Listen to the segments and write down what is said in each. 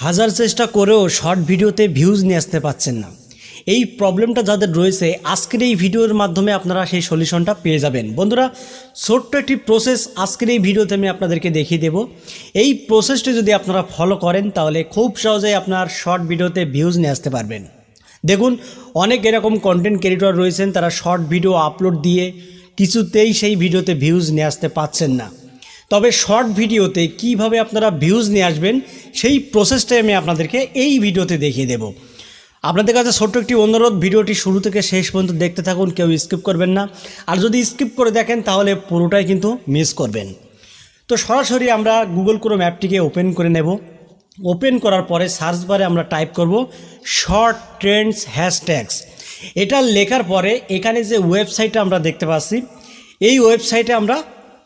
হাজার চেষ্টা করেও শর্ট ভিডিওতে ভিউজ নিয়ে আসতে পারছেন না। এই প্রবলেমটা যাদের রয়েছে আজকের এই ভিডিওর মাধ্যমে আপনারা সেই সলিউশনটা পেয়ে যাবেন। বন্ধুরা, ছোট্ট একটি প্রসেস আজকের এই ভিডিওতে আমি আপনাদেরকে দেখিয়ে দেব। এই প্রসেসটি যদি আপনারা ফলো করেন তাহলে খুব সহজেই আপনার শর্ট ভিডিওতে ভিউজ নিয়ে আসতে পারবেন। দেখুন, অনেক এরকম কন্টেন্ট ক্রিয়েটর রয়েছেন, তারা শর্ট ভিডিও আপলোড দিয়ে কিছুতেই সেই ভিডিওতে ভিউজ নিয়ে আসতে পারছেন না। তবে শর্ট ভিডিওতে কিভাবে আপনারা ভিউজ নিয়ে আসবেন সেই প্রসেসটাই আমি আপনাদেরকে এই ভিডিওতে দেখিয়ে দেব। আপনাদের কাছে ছোট্ট একটি অনুরোধ, ভিডিওটি শুরু থেকে শেষ পর্যন্ত দেখতে থাকুন, কেউ স্কিপ করবেন না। আর যদি স্কিপ করে দেখেন তাহলে পুরোটাই কিন্তু মিস করবেন। তো সরাসরি আমরা গুগল ক্রোম অ্যাপটিকে ওপেন করে নেব। ওপেন করার পরে সার্চ বারে আমরা টাইপ করব শর্ট ট্রেন্ডস হ্যাশট্যাগস। এটা লেখার পরে এখানে যে ওয়েবসাইটটা আমরা দেখতে পাচ্ছি, এই ওয়েবসাইটে আমরা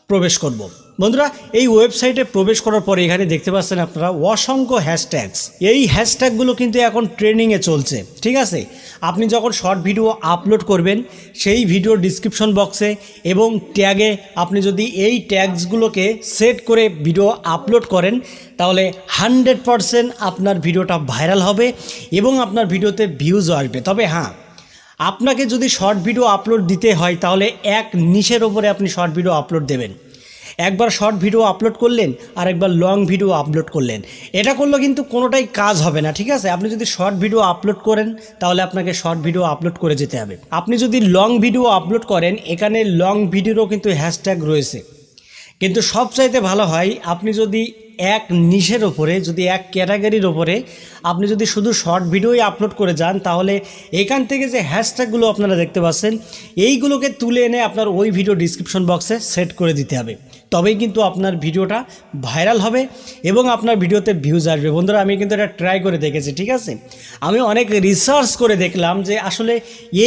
প্রবেশ করব। বন্ধুরা, এই ওয়েবসাইটে প্রবেশ করার পরে এখানে দেখতে পাচ্ছেন আপনারা অসংখ্য হ্যাশট্যাগস। এই হ্যাশট্যাগুলো কিন্তু এখন ট্রেন্ডিংয়ে চলছে, ঠিক আছে। আপনি যখন শর্ট ভিডিও আপলোড করবেন সেই ভিডিওর ডিসক্রিপশন বক্সে এবং ট্যাগে আপনি যদি এই ট্যাগসগুলোকে সেট করে ভিডিও আপলোড করেন তাহলে 100% আপনার ভিডিওটা ভাইরাল হবে এবং আপনার ভিডিওতে ভিউজও আসবে। তবে হ্যাঁ, আপনাকে যদি শর্ট ভিডিও আপলোড দিতে হয় তাহলে এক নিশের ওপরে আপনি শর্ট ভিডিও আপলোড দেবেন। একবার শর্ট ভিডিও আপলোড করলেন আর একবার লং ভিডিও আপলোড করলেন, এটা করলে কিন্তু কোনোটাই কাজ হবে না, ঠিক আছে। আপনি যদি শর্ট ভিডিও আপলোড করেন তাহলে আপনাকে শর্ট ভিডিও আপলোড করে যেতে হবে। আপনি যদি লং ভিডিও আপলোড করেন, এখানে লং ভিডিওরও কিন্তু হ্যাশট্যাগ রয়েছে, কিন্তু সবচাইতে ভালো হয় আপনি যদি এক নিশের ওপরে, যদি এক ক্যাটাগরির ওপরে আপনি যদি শুধু শর্ট ভিডিওই আপলোড করে যান তাহলে এখান থেকে যে হ্যাশট্যাগুলো আপনারা দেখতে পাচ্ছেন এইগুলোকে তুলে এনে আপনার ওই ভিডিও ডিসক্রিপশন বক্সে সেট করে দিতে হবে। তবেই কিন্তু আপনার ভিডিওটা ভাইরাল হবে এবং আপনার ভিডিওতে ভিউজ আসবে। বন্ধুরা, আমি কিন্তু এটা ট্রাই করে দেখেছি, ঠিক আছে। আমি অনেক রিসার্চ করে দেখলাম যে আসলে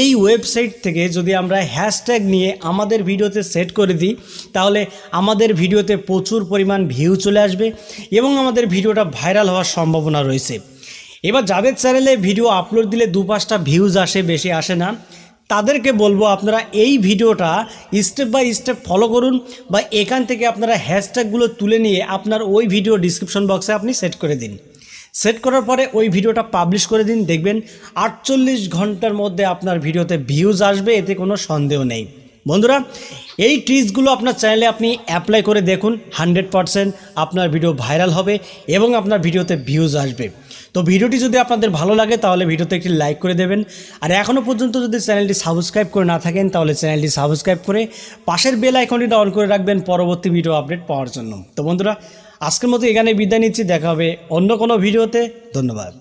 এই ওয়েবসাইট থেকে যদি আমরা হ্যাশট্যাগ নিয়ে আমাদের ভিডিওতে সেট করে দিই তাহলে আমাদের ভিডিওতে প্রচুর পরিমাণ ভিউ চলে আসবে এবং আমাদের ভিডিওটা ভাইরাল হওয়ার সম্ভাবনা রয়েছে। এবার যাদের চ্যানেলে ভিডিও আপলোড দিলে 2-5টা ভিউজ আসে, বেশি আসে না, তাদেরকে বলবো আপনারা এই ভিডিওটা স্টেপ বাই স্টেপ ফলো করুন বা এখান থেকে আপনারা হ্যাশট্যাগুলো তুলে নিয়ে আপনার ওই ভিডিও ডিসক্রিপশন বক্সে আপনি সেট করে দিন। সেট করার পরে ওই ভিডিওটা পাবলিশ করে দিন, দেখবেন 48 ঘন্টার মধ্যে আপনার ভিডিওতে ভিউজ আসবে, এতে কোনো সন্দেহ নেই। বন্ধুরা, এই ট্রিক্সগুলো আপনার চ্যানেলে আপনি অ্যাপ্লাই করে দেখুন, 100% আপনার ভিডিও ভাইরাল হবে এবং আপনার ভিডিওতে ভিউজ আসবে। তো ভিডিওটি যদি আপনাদের ভালো লাগে তাহলে ভিডিওতে একটি লাইক করে দেবেন। আর এখনও পর্যন্ত যদি চ্যানেলটি সাবস্ক্রাইব করে না থাকেন তাহলে চ্যানেলটি সাবস্ক্রাইব করে পাশের বেল আইকনটি অন করে রাখবেন পরবর্তী ভিডিও আপডেট পাওয়ার জন্য। তো বন্ধুরা, আজকের মতো এখানে বিদায় নিচ্ছি, দেখা হবে অন্য কোনো ভিডিওতে। ধন্যবাদ।